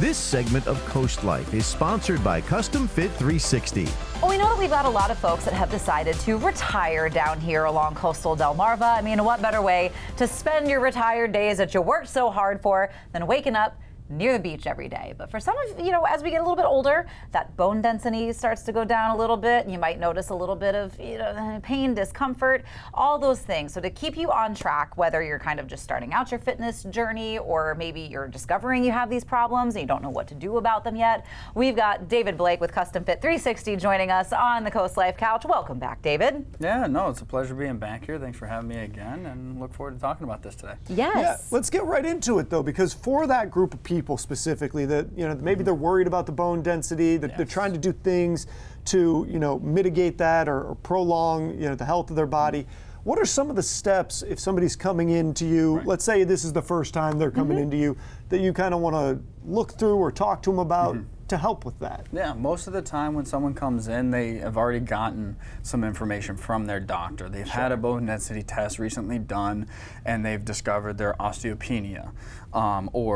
This segment of CoastLife is sponsored by CustomFit360. Well, we know that we've got a lot of folks that have decided to retire down here along coastal Delmarva. I mean, what better way to spend your retired days that you worked so hard for than waking up near the beach every day? But for some of as we get a little bit older, that bone density starts to go down a little bit. You might notice a little bit of pain, discomfort, all those things. So to keep you on track, whether you're kind of just starting out your fitness journey or maybe you're discovering you have these problems and you don't know what to do about them yet, we've got David Blake with CustomFit360 joining us on the CoastLife couch. Welcome back, David. Yeah, no, it's a pleasure being back here. Thanks for having me again, and look forward to talking about this today. Yes. Yeah, let's get right into it though, because for that group of people specifically that maybe they're worried about the bone density, that they're trying to do things to mitigate that or prolong the health of their body. What are some of the steps if somebody's coming into you? Right. Let's say this is the first time they're coming into you, that you kind of want to look through or talk to them about to help with that? Yeah, most of the time when someone comes in, they have already gotten some information from their doctor. They've had a bone density test recently done, and they've discovered their osteopenia,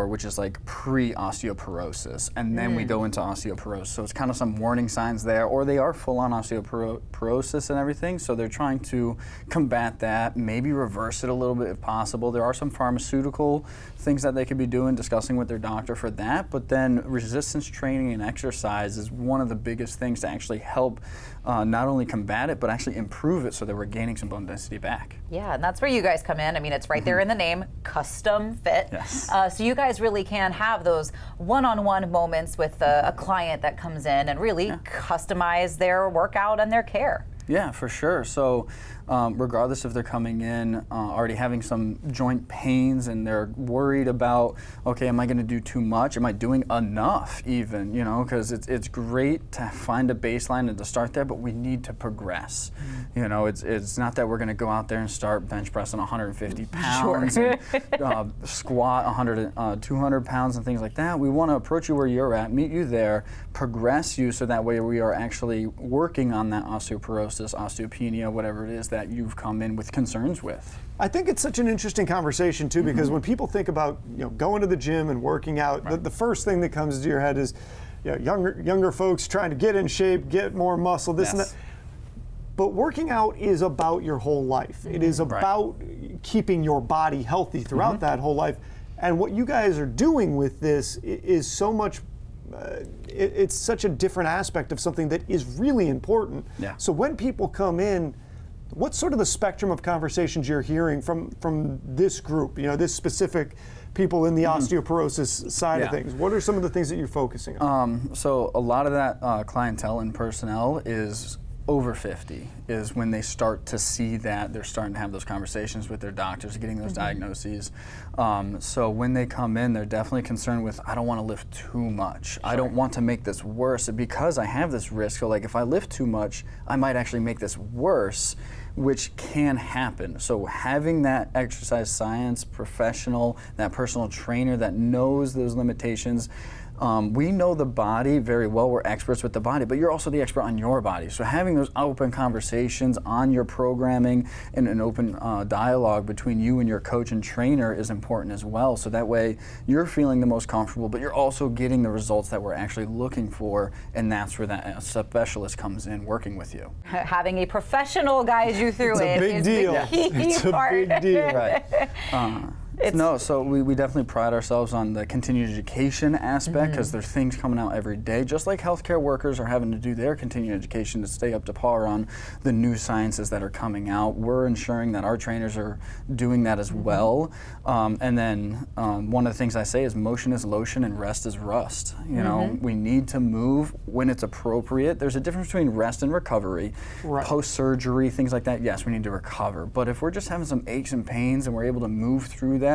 which is like pre-osteoporosis. And then we go into osteoporosis. So it's kind of some warning signs there, or they are full-on osteoporosis and everything. So they're trying to combat that, maybe reverse it a little bit if possible. There are some pharmaceutical things that they could be doing, discussing with their doctor for that. But then resistance training and exercise is one of the biggest things to actually help not only combat it, but actually improve it so that we're gaining some bone density back. Yeah, and that's where you guys come in. I mean, it's right there in the name, CustomFit. Yes. So you guys really can have those one-on-one moments with a client that comes in and really customize their workout and their care. Yeah, for sure. So regardless if they're coming in already having some joint pains and they're worried about, okay, am I going to do too much? Am I doing enough even? Because it's great to find a baseline and to start there, but we need to progress. It's not that we're going to go out there and start bench pressing 150 pounds and squat 200 pounds and things like that. We want to approach you where you're at, meet you there, progress you so that way we are actually working on that osteoporosis, osteopenia, whatever it is that you've come in with concerns with. I think it's such an interesting conversation too, because when people think about going to the gym and working out, the first thing that comes to your head is younger folks trying to get in shape, get more muscle, this and that. But working out is about your whole life. It is about keeping your body healthy throughout that whole life. And what you guys are doing with this is so much it's such a different aspect of something that is really important. Yeah. So when people come in, what's sort of the spectrum of conversations you're hearing from this group, this specific people in the osteoporosis side of things? What are some of the things that you're focusing on? So a lot of that clientele and personnel is over 50 is when they start to see that they're starting to have those conversations with their doctors, getting those diagnoses. So when they come in, they're definitely concerned with, I don't want to lift too much. I don't want to make this worse because I have this risk. So like if I lift too much, I might actually make this worse, which can happen. So having that exercise science professional, that personal trainer that knows those limitations. We know the body very well. We're experts with the body, but you're also the expert on your body. So having those open conversations on your programming and an open dialogue between you and your coach and trainer is important as well. So that way you're feeling the most comfortable, but you're also getting the results that we're actually looking for, and that's where that specialist comes in working with you. Having a professional guide you through it is the key it's part. a big deal. Right. So we definitely pride ourselves on the continued education aspect because there are things coming out every day, just like healthcare workers are having to do their continued education to stay up to par on the new sciences that are coming out. We're ensuring that our trainers are doing that as well. And then one of the things I say is motion is lotion and rest is rust. We need to move when it's appropriate. There's a difference between rest and recovery. Post-surgery, things like that, yes, we need to recover. But if we're just having some aches and pains and we're able to move through that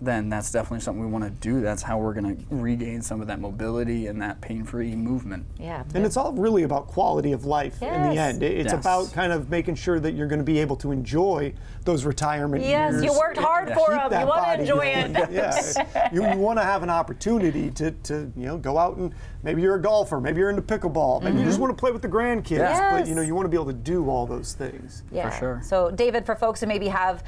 then that's definitely something we want to do. That's how we're going to regain some of that mobility and that pain-free movement. Yeah. And it's all really about quality of life in the end. It's about kind of making sure that you're going to be able to enjoy those retirement years. Yes, you worked hard for them. You want to enjoy it. You want to have an opportunity to go out and maybe you're a golfer, maybe you're into pickleball, maybe you just want to play with the grandkids, but you want to be able to do all those things. Yeah. For sure. So David, for folks who maybe have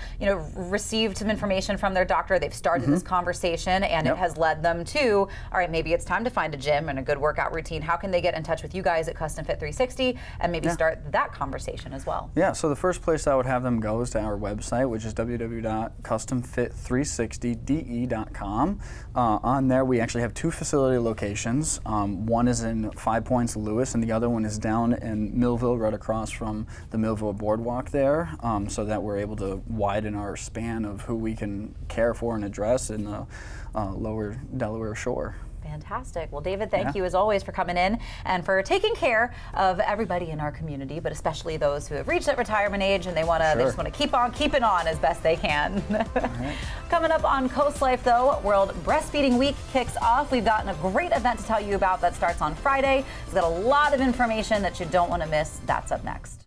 received received some information from their doctor, they've started this conversation, and it has led them to, all right, maybe it's time to find a gym and a good workout routine. How can they get in touch with you guys at CustomFit360 and maybe start that conversation as well? Yeah, so the first place I would have them go is to our website, which is www.CustomFit360de.com. On there, we actually have 2 facility locations. One is in 5 Points, Lewis, and the other one is down in Millville, right across from the Millville Boardwalk there, so that we're able to widen our span of who we can care for and address in the lower Delaware Shore. Fantastic. Well, David, thank you as always for coming in and for taking care of everybody in our community, but especially those who have reached that retirement age and they just want to keep on keeping on as best they can. Coming up on CoastLife, though, World Breastfeeding Week kicks off. We've gotten a great event to tell you about that starts on Friday. It's got a lot of information that you don't want to miss. That's up next.